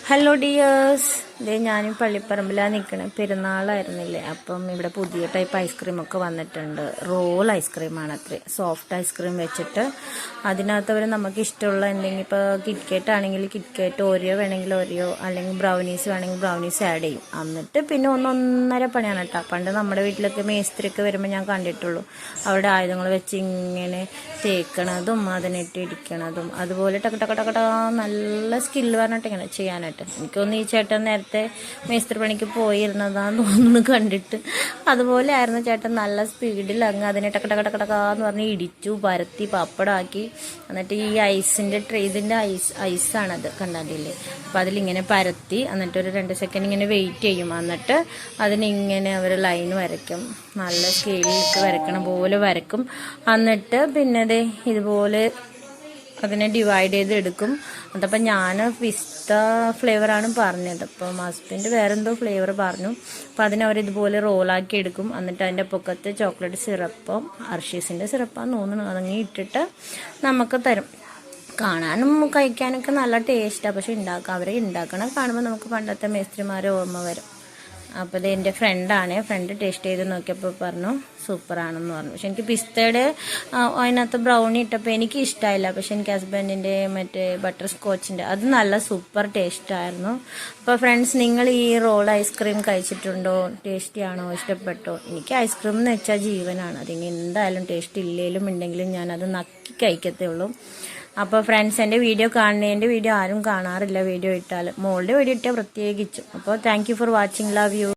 Hello dears, ഇതേ ഞാനും പള്ളിപ്പറമ്പിലാണ് നിൽക്കണേ. പെരുന്നാളായിരുന്നില്ലേ, അപ്പം ഇവിടെ പുതിയ ടൈപ്പ് ഐസ്ക്രീമൊക്കെ വന്നിട്ടുണ്ട്. റോൾ ഐസ്ക്രീമാണ് അത്രേ. സോഫ്റ്റ് ഐസ്ക്രീം വെച്ചിട്ട് അതിനകത്ത് അവർ നമുക്ക് ഇഷ്ടമുള്ള എന്തെങ്കിലും, ഇപ്പോൾ കിറ്റ്കേറ്റ് ആണെങ്കിൽ കിറ്റ്കേറ്റ്, ഓരിയോ വേണമെങ്കിൽ ഓരിയോ, അല്ലെങ്കിൽ ബ്രൗണീസ് വേണമെങ്കിൽ ബ്രൗണീസ് ആഡ് ചെയ്യും. എന്നിട്ട് പിന്നെ ഒന്നൊന്നര പണിയാണ് കേട്ടോ. പണ്ട് നമ്മുടെ വീട്ടിലൊക്കെ മേസ്ത്രിയൊക്കെ വരുമ്പോൾ ഞാൻ കണ്ടിട്ടുള്ളൂ. അവിടെ ആയുധങ്ങൾ വെച്ച് ഇങ്ങനെ തേക്കണതും അതിനിട്ട് ഇടിക്കണതും, അതുപോലെ ടക ടക ടക നല്ല സ്കില്ല് പറഞ്ഞിട്ട് ഇങ്ങനെ ചെയ്യാനായിട്ട്. എനിക്കൊന്ന് ഈ ചേട്ടൻ നേരത്തെ മേസ്ത്രി പണിക്ക് പോയിരുന്നതാന്ന് തോന്നുന്നു കണ്ടിട്ട്. അതുപോലെ ആയിരുന്നു ചേട്ടൻ. നല്ല സ്പീഡിൽ അങ്ങ് അതിനെ ടക ടക ടക ടകാന്ന് പറഞ്ഞ് ഇടിച്ചു പരത്തി പപ്പടമാക്കി. എന്നിട്ട് ഈ ഐസിൻ്റെ ഇതിൻ്റെ ഐസാണത്, കണ്ടാലില്ലേ. അപ്പോൾ അതിലിങ്ങനെ പരത്തി എന്നിട്ട് ഒരു 2 സെക്കൻഡ് ഇങ്ങനെ വെയിറ്റ് ചെയ്യും. എന്നിട്ട് അതിനിങ്ങനെ അവർ ലൈൻ വരയ്ക്കും. നല്ല സ്കെയിലിട്ട് വരയ്ക്കണ പോലെ വരക്കും. എന്നിട്ട് പിന്നെ ഇതുപോലെ അതിനെ ഡിവൈഡ് ചെയ്ത് എടുക്കും. അതപ്പം ഞാൻ പിസ്ത ഫ്ലേവറാണ് പറഞ്ഞത്. അപ്പം ഹസ്ബൻഡ് വേറെന്തോ ഫ്ലേവർ പറഞ്ഞു. അപ്പം അതിനവരിതുപോലെ റോളാക്കി എടുക്കും. എന്നിട്ട് അതിൻ്റെ പൊക്കത്ത് ചോക്ലേറ്റ് സിറപ്പും ഹർഷീസിൻ്റെ സിറപ്പാന്ന് തോന്നുന്നു അതങ്ങി ഇട്ടിട്ട് നമുക്ക് തരും. കാണാനും കഴിക്കാനൊക്കെ നല്ല ടേസ്റ്റാണ്. പക്ഷെ അവരെ ഉണ്ടാക്കണം കാണുമ്പോൾ നമുക്ക് പണ്ടത്തെ മേസ്ത്രിമാരെ ഓർമ്മ വരും. അപ്പോൾ ഇത് എൻ്റെ ഫ്രണ്ട് ടേസ്റ്റ് ചെയ്ത് നോക്കിയപ്പോൾ പറഞ്ഞു സൂപ്പറാണെന്ന് പറഞ്ഞു. പക്ഷെ എനിക്ക് പിസ്തയുടെ അതിനകത്ത് ബ്രൗണി ഇട്ടപ്പോൾ എനിക്ക് ഇഷ്ടമായില്ല. പക്ഷെ എനിക്ക് ഹസ്ബൻഡിൻ്റെ മറ്റേ ബട്ടർ സ്കോച്ചിൻ്റെ അത് നല്ല സൂപ്പർ ടേസ്റ്റായിരുന്നു. അപ്പോൾ ഫ്രണ്ട്സ്, നിങ്ങൾ ഈ റോൾ ഐസ്ക്രീം കഴിച്ചിട്ടുണ്ടോ? ടേസ്റ്റിയാണോ? ഇഷ്ടപ്പെട്ടോ? എനിക്ക് ഐസ്ക്രീം എന്ന് വെച്ചാൽ ജീവനാണ്. അതിന് എന്തായാലും ടേസ്റ്റ് ഇല്ലെങ്കിലും ഉണ്ടെങ്കിലും ഞാനത് നക്കി കഴിക്കത്തേ ഉള്ളൂ. അപ്പോൾ ഫ്രണ്ട്സ്, എൻ്റെ വീഡിയോ ആരും കാണാറില്ല. വീഡിയോ ഇട്ടാൽ മോളുടെ വീഡിയോ ഇട്ടാൽ പ്രത്യേകിച്ചും. അപ്പോൾ thank you for watching. Love you.